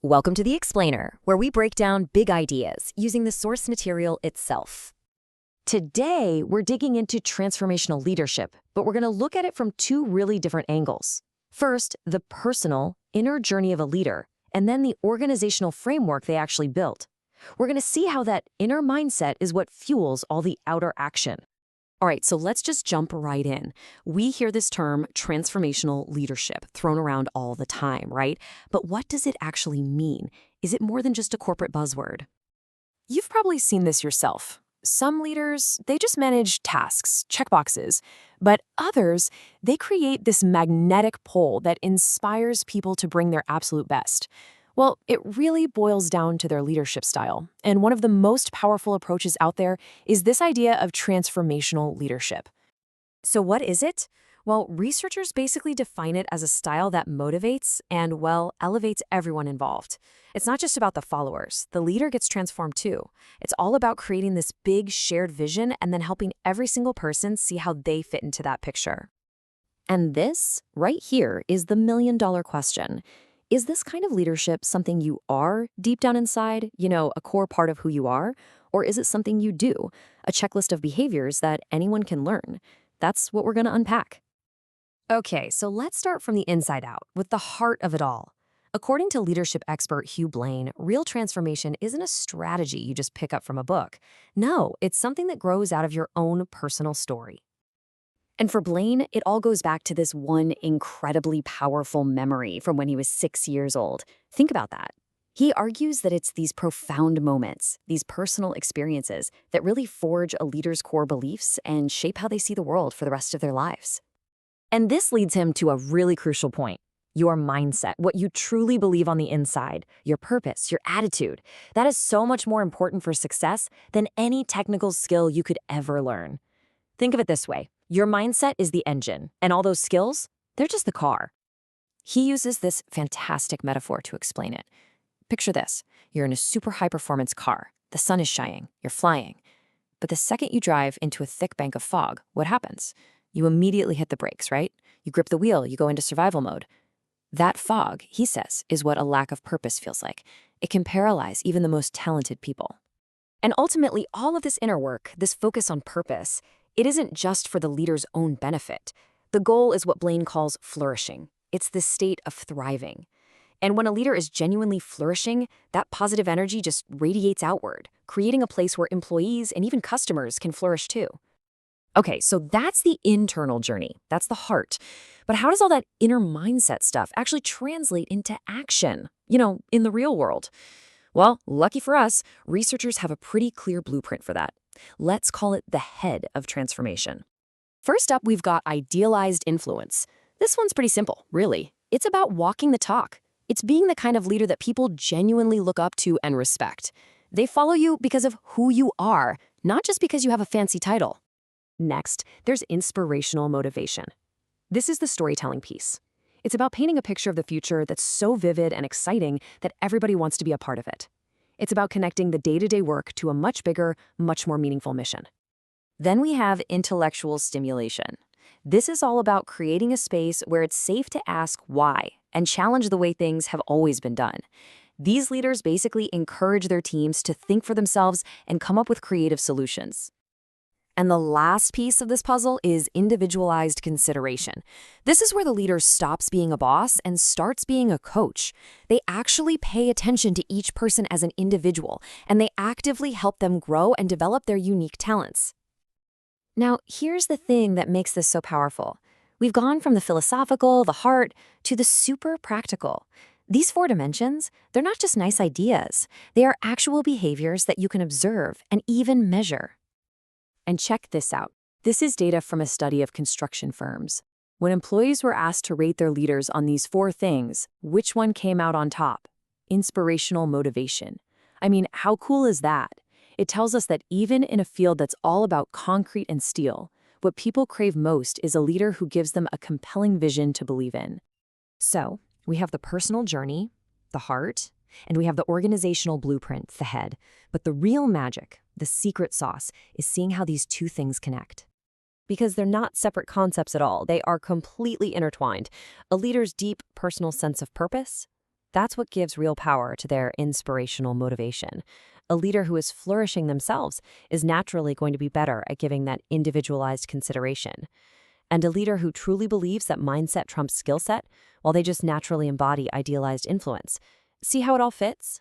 Welcome to The Explainer, where we break down big ideas using the source material itself. Today, we're digging into transformational leadership, but we're going to look at it from two really different angles. First, the personal, inner journey of a leader, and then the organizational framework they actually built. We're going to see how that inner mindset is what fuels all the outer action. All right, so let's just jump right in. We hear this term transformational leadership thrown around all the time, right? But what does it actually mean? Is it more than just a corporate buzzword? You've probably seen this yourself. Some leaders, they just manage tasks, checkboxes, but others, they create this magnetic pull that inspires people to bring their absolute best. Well, it really boils down to their leadership style, and one of the most powerful approaches out there is this idea of transformational leadership. So what is it? Well, researchers basically define it as a style that motivates and, well, elevates everyone involved. It's not just about the followers. The leader gets transformed too. It's all about creating this big shared vision and then helping every single person see how they fit into that picture. And this, right here, is the million-dollar question. Is this kind of leadership something you are deep down inside, a core part of who you are? Or is it something you do, a checklist of behaviors that anyone can learn? That's what we're going to unpack. Okay, so let's start from the inside out, with the heart of it all. According to leadership expert Hugh Blaine, real transformation isn't a strategy you just pick up from a book. No, it's something that grows out of your own personal story. And for Blaine, it all goes back to this one incredibly powerful memory from when he was 6 years old. Think about that. He argues that it's these profound moments, these personal experiences, that really forge a leader's core beliefs and shape how they see the world for the rest of their lives. And this leads him to a really crucial point. Your mindset, what you truly believe on the inside, your purpose, your attitude. That is so much more important for success than any technical skill you could ever learn. Think of it this way. Your mindset is the engine, and all those skills, they're just the car. He uses this fantastic metaphor to explain it. Picture this. You're in a super high-performance car. The sun is shining. You're flying. But the second you drive into a thick bank of fog, what happens? You immediately hit the brakes, right? You grip the wheel. You go into survival mode. That fog, he says, is what a lack of purpose feels like. It can paralyze even the most talented people. And ultimately, all of this inner work, this focus on purpose, it isn't just for the leader's own benefit. The goal is what Blaine calls flourishing. It's the state of thriving. And when a leader is genuinely flourishing, that positive energy just radiates outward, creating a place where employees and even customers can flourish too. Okay, so that's the internal journey. That's the heart. But how does all that inner mindset stuff actually translate into action, in the real world? Well, lucky for us, researchers have a pretty clear blueprint for that. Let's call it the head of transformation. First up, we've got Idealized Influence. This one's pretty simple, really. It's about walking the talk. It's being the kind of leader that people genuinely look up to and respect. They follow you because of who you are, not just because you have a fancy title. Next, there's Inspirational Motivation. This is the storytelling piece. It's about painting a picture of the future that's so vivid and exciting that everybody wants to be a part of it. It's about connecting the day-to-day work to a much bigger, much more meaningful mission. Then we have Intellectual Stimulation. This is all about creating a space where it's safe to ask why and challenge the way things have always been done. These leaders basically encourage their teams to think for themselves and come up with creative solutions. And the last piece of this puzzle is Individualized Consideration. This is where the leader stops being a boss and starts being a coach. They actually pay attention to each person as an individual, and they actively help them grow and develop their unique talents. Now, here's the thing that makes this so powerful. We've gone from the philosophical, the heart, to the super practical. These 4 dimensions, they're not just nice ideas. They are actual behaviors that you can observe and even measure. And check this out. This is data from a study of construction firms. When employees were asked to rate their leaders on these 4 things, which one came out on top? Inspirational motivation. I mean, how cool is that? It tells us that even in a field that's all about concrete and steel, what people crave most is a leader who gives them a compelling vision to believe in. So, we have the personal journey, the heart, and we have the organizational blueprint, the head. But the real magic, the secret sauce, is seeing how these 2 things connect. Because they're not separate concepts at all. They are completely intertwined. A leader's deep personal sense of purpose That's what gives real power to their inspirational motivation. A leader who is flourishing themselves is naturally going to be better at giving that individualized consideration. And a leader who truly believes that mindset trumps skill set, well, they just naturally embody idealized influence. See how it all fits?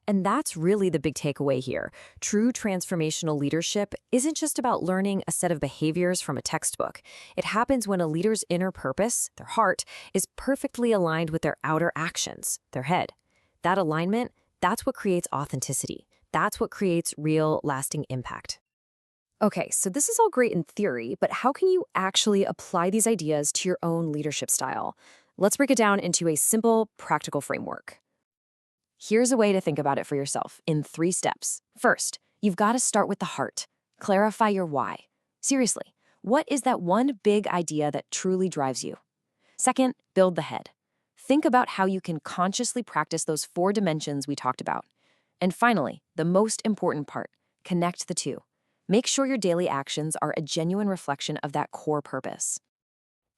And that's really the big takeaway here. True transformational leadership isn't just about learning a set of behaviors from a textbook. It happens when a leader's inner purpose, their heart, is perfectly aligned with their outer actions, their head. That alignment, that's what creates authenticity. That's what creates real, lasting impact. Okay, so this is all great in theory, but how can you actually apply these ideas to your own leadership style? Let's break it down into a simple, practical framework. Here's a way to think about it for yourself in 3 steps. First, you've got to start with the heart. Clarify your why. Seriously, what is that one big idea that truly drives you? Second, build the head. Think about how you can consciously practice those 4 dimensions we talked about. And finally, the most important part, connect the two. Make sure your daily actions are a genuine reflection of that core purpose.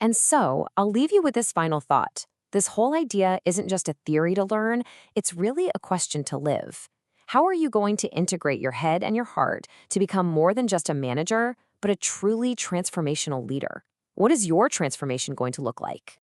And so, I'll leave you with this final thought. This whole idea isn't just a theory to learn, it's really a question to live. How are you going to integrate your head and your heart to become more than just a manager, but a truly transformational leader? What is your transformation going to look like?